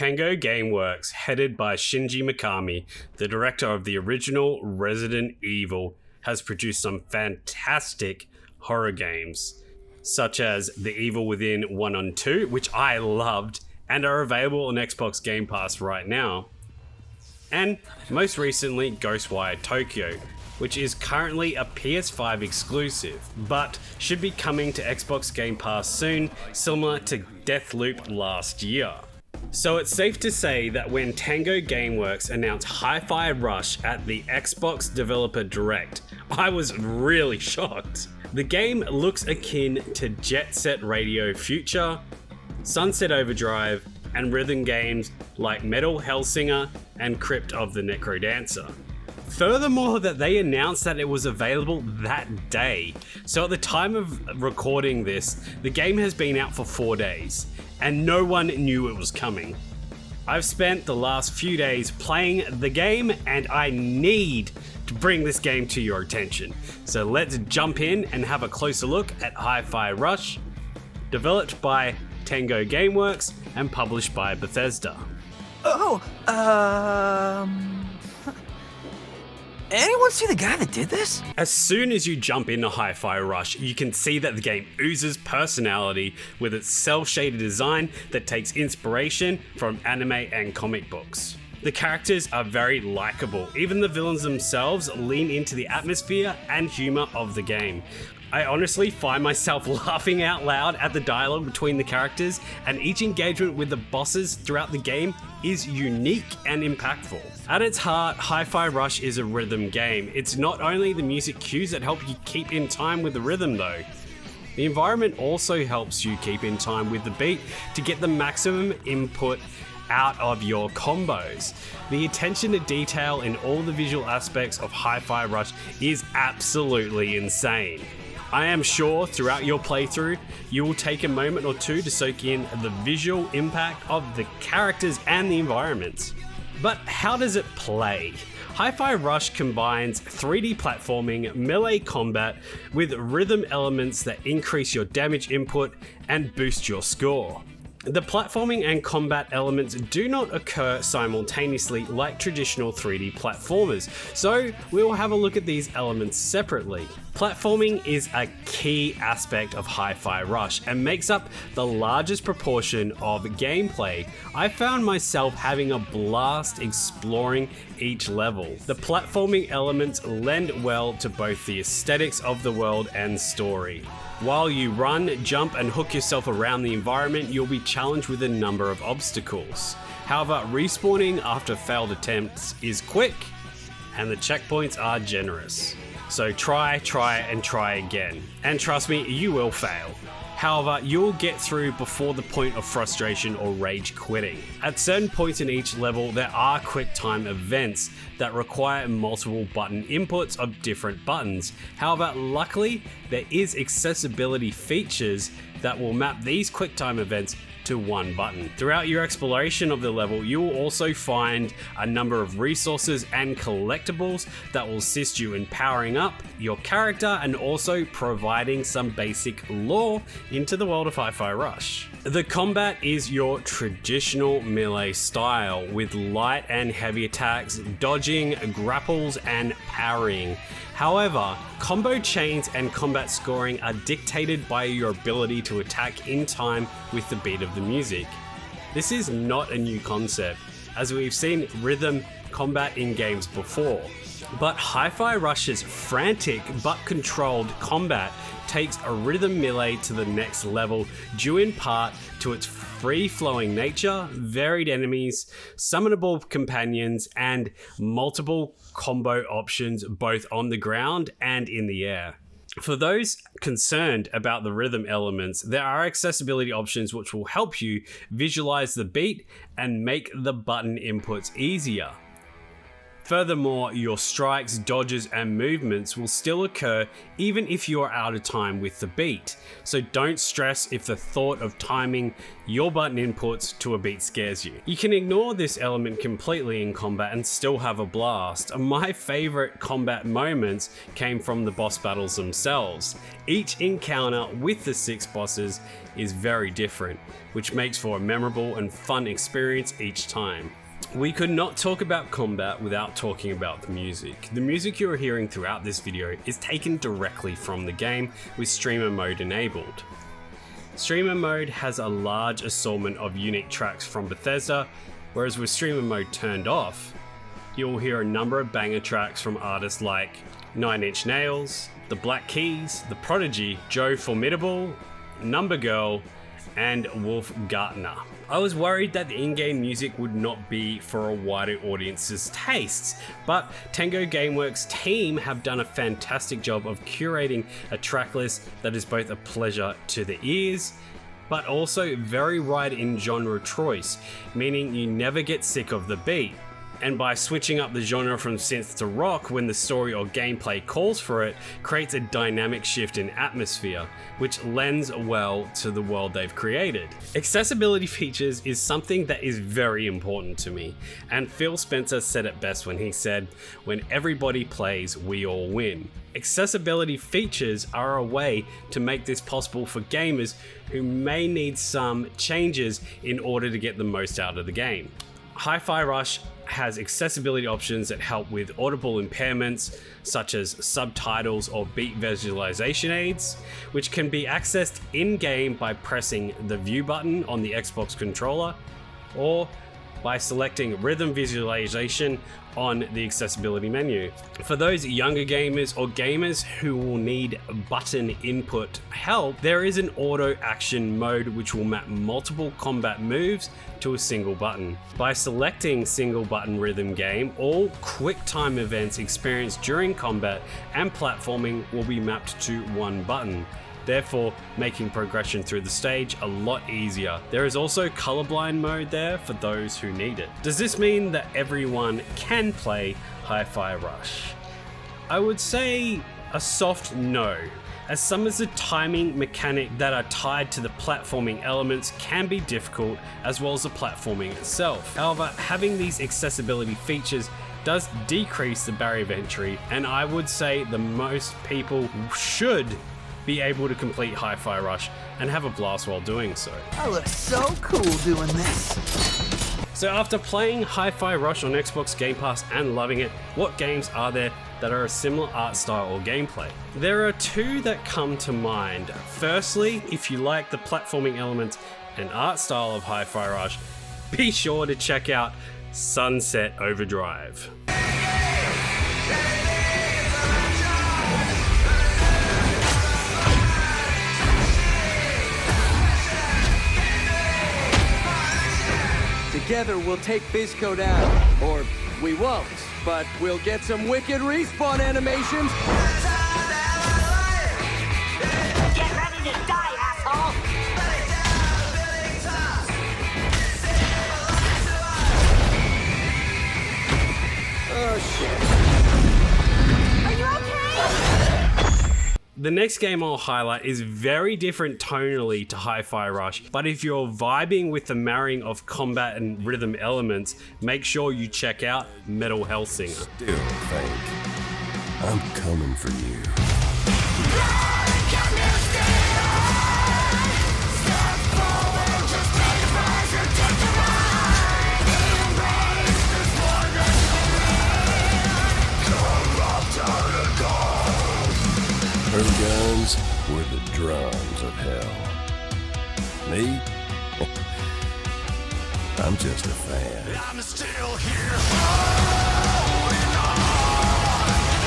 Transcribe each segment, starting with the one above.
Tango Gameworks, headed by Shinji Mikami, the director of the original Resident Evil, has produced some fantastic horror games, such as The Evil Within 1 and 2, which I loved, and are available on Xbox Game Pass right now. And most recently, Ghostwire Tokyo, which is currently a PS5 exclusive, but should be coming to Xbox Game Pass soon, similar to Deathloop last year. So it's safe to say that when Tango Gameworks announced Hi-Fi Rush at the Xbox Developer Direct, I was really shocked. The game looks akin to Jet Set Radio Future, Sunset Overdrive, and rhythm games like Metal Hellsinger and Crypt of the Necrodancer. Furthermore, that they announced that it was available that day. So at the time of recording this, the game has been out for 4 days, and no one knew it was coming. I've spent the last few days playing the game, and I need to bring this game to your attention. So let's jump in and have a closer look at Hi-Fi Rush, developed by Tango Gameworks and published by Bethesda. Anyone see the guy that did this? As soon as you jump into Hi-Fi Rush, you can see that the game oozes personality with its cel-shaded design that takes inspiration from anime and comic books. The characters are very likable. Even the villains themselves lean into the atmosphere and humor of the game. I honestly find myself laughing out loud at the dialogue between the characters, and each engagement with the bosses throughout the game is unique and impactful. At its heart, Hi-Fi Rush is a rhythm game. It's not only the music cues that help you keep in time with the rhythm though. The environment also helps you keep in time with the beat to get the maximum input out of your combos. The attention to detail in all the visual aspects of Hi-Fi Rush is absolutely insane. I am sure throughout your playthrough, you will take a moment or two to soak in the visual impact of the characters and the environments. But how does it play? Hi-Fi Rush combines 3D platforming, melee combat with rhythm elements that increase your damage input and boost your score. The platforming and combat elements do not occur simultaneously like traditional 3D platformers, so we will have a look at these elements separately. Platforming is a key aspect of Hi-Fi Rush and makes up the largest proportion of gameplay. I found myself having a blast exploring each level. The platforming elements lend well to both the aesthetics of the world and story. While you run, jump, and hook yourself around the environment, you'll be challenged with a number of obstacles. However, respawning after failed attempts is quick, and the checkpoints are generous. So try again. And trust me, you will fail. However, you'll get through before the point of frustration or rage quitting. At certain points in each level, there are quick time events that require multiple button inputs of different buttons. However, luckily, there is accessibility features that will map these quick time events to one button. Throughout your exploration of the level, you will also find a number of resources and collectibles that will assist you in powering up your character and also providing some basic lore into the world of Hi-Fi Rush. The combat is your traditional melee style with light and heavy attacks, dodging, grapples, and parrying. However, combo chains and combat scoring are dictated by your ability to attack in time with the beat of the music. This is not a new concept, as we've seen rhythm combat in games before. But Hi-Fi Rush's frantic but controlled combat takes a rhythm melee to the next level, due in part to its free-flowing nature, varied enemies, summonable companions, and multiple combo options both on the ground and in the air. For those concerned about the rhythm elements, there are accessibility options which will help you visualize the beat and make the button inputs easier. Furthermore, your strikes, dodges, and movements will still occur even if you are out of time with the beat, so don't stress if the thought of timing your button inputs to a beat scares you. You can ignore this element completely in combat and still have a blast. My favorite combat moments came from the boss battles themselves. Each encounter with the 6 bosses is very different, which makes for a memorable and fun experience each time. We could not talk about combat without talking about the music. The music you are hearing throughout this video is taken directly from the game with streamer mode enabled. Streamer mode has a large assortment of unique tracks from Bethesda, whereas with streamer mode turned off, you'll hear a number of banger tracks from artists like 9 Inch Nails, The Black Keys, The Prodigy, Joe Formidable, Number Girl, and Wolf Gartner. I was worried that the in-game music would not be for a wider audience's tastes, but Tango Gameworks team have done a fantastic job of curating a track list that is both a pleasure to the ears, but also very wide in genre choice, meaning you never get sick of the beat. And by switching up the genre from synth to rock when the story or gameplay calls for it, creates a dynamic shift in atmosphere, which lends well to the world they've created. Accessibility features is something that is very important to me, and Phil Spencer said it best when he said, "When everybody plays, we all win." Accessibility features are a way to make this possible for gamers who may need some changes in order to get the most out of the game. Hi-Fi Rush has accessibility options that help with audible impairments such as subtitles or beat visualization aids, which can be accessed in-game by pressing the view button on the Xbox controller or by selecting rhythm visualization on the accessibility menu. For those younger gamers or gamers who will need button input help, there is an auto action mode which will map multiple combat moves to a single button. By selecting single button rhythm game, all quick time events experienced during combat and platforming will be mapped to one button, therefore making progression through the stage a lot easier. There is also colorblind mode there for those who need it. Does this mean that everyone can play Hi-Fi Rush? I would say a soft no, as some of the timing mechanic that are tied to the platforming elements can be difficult, as well as the platforming itself. However, having these accessibility features does decrease the barrier of entry, and I would say the most people should be able to complete Hi-Fi Rush and have a blast while doing so. I look so cool doing this. So after playing Hi-Fi Rush on Xbox Game Pass and loving it, what games are there that are a similar art style or gameplay? There are 2 that come to mind. Firstly, if you like the platforming elements and art style of Hi-Fi Rush, be sure to check out Sunset Overdrive. Together we'll take Bisco down. Or we won't, but we'll get some wicked respawn animations. Get ready to die, asshole! Oh shit. Are you okay? The next game I'll highlight is very different tonally to Hi-Fi Rush, but if you're vibing with the marrying of combat and rhythm elements, make sure you check out Metal Hellsinger. Still think I'm coming for you. Her guns were the drums of hell. Me? I'm just a fan. I'm still here. Holding on.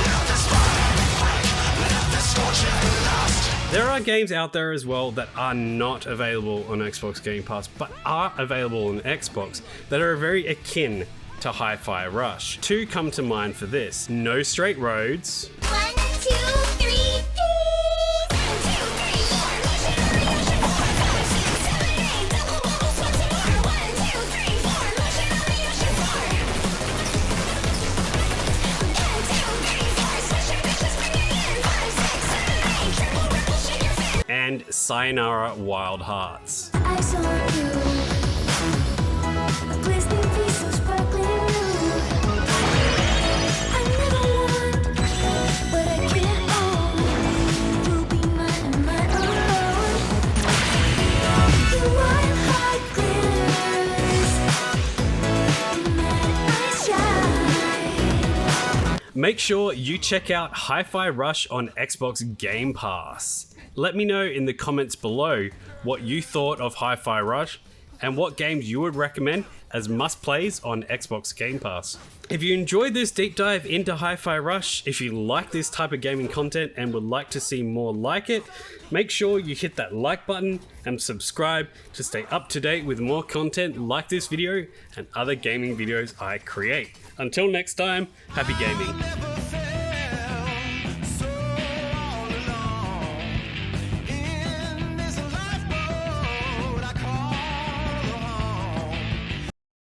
Let this fire break. Let this fortune last. There are games out there as well that are not available on Xbox Game Pass, but are available on Xbox that are very akin to Hi-Fi Rush. 2 come to mind for this: No Straight Roads. 1, 2, 3, 4. and Sayonara Wild Hearts. Eyes on you, a glistening piece of sparkling blue. I never want what I can't own. You'll be mine and mine alone. Your wild heart glitters, and my eyes shine. Make sure you check out Hi-Fi Rush on Xbox Game Pass. Let me know in the comments below what you thought of Hi-Fi Rush and what games you would recommend as must-plays on Xbox Game Pass. If you enjoyed this deep dive into Hi-Fi Rush, if you like this type of gaming content and would like to see more like it, make sure you hit that like button and subscribe to stay up to date with more content like this video and other gaming videos I create. Until next time, happy gaming.